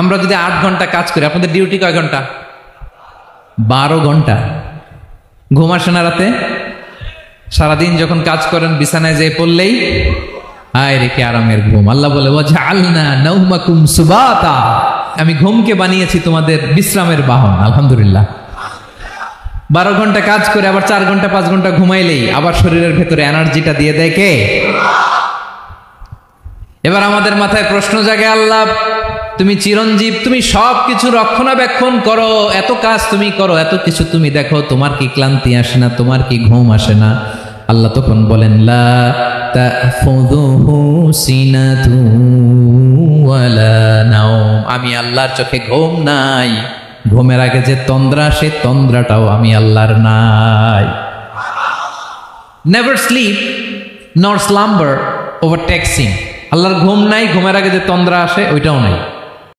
আমরা যদি 8 ঘন্টা কাজ করি, আপনাদের ডিউটি কয় ঘন্টা? 12 ঘন্টা। ঘুম আসে না রাতে? সারাদিন যখন কাজ করেন বিছানায় যেয়ে পড়লেই আয় রেখে আরামের ঘুম। আল্লাহ বলে ওয়াজআলনা নাওমাকুম সুবাতা, আমি ঘুমকে বানিয়েছি তোমাদের বিশ্রামের বাহন। আলহামদুলিল্লাহ। 12 ঘন্টা কাজ করে আবার 4 ঘন্টা 5 ঘন্টা ঘুমাইলেই আবার শরীরের ভেতরে এনার্জিটা দিয়ে দেয় কে? এবার আমাদের মাথায় প্রশ্ন জাগে, আল্লাহ তুমি চিরঞ্জীব, তুমি সব কিছু রক্ষণাবেক্ষণ করো, এত কাজ তুমি করো, এত কিছু তুমি দেখো, তোমার কি ক্লান্তি আসে না? তোমার কি ঘুম আসে না? আল্লাহ তখন বলেন লা তাখুযুহু সিনাতু ওয়ালা নাওম, আমি আল্লাহর চোখে ঘুম নাই। ঘুমের আগে যে তন্দ্রা, সে তন্দ্রাটাও আমি আল্লাহর নাই। নেভার স্লিপ নর স্লাম্বার ওভারটেক্স হিম। আল্লাহর ঘুম নাই, ঘুমের আগে যে তন্দ্রা আসে ওইটাও নাই।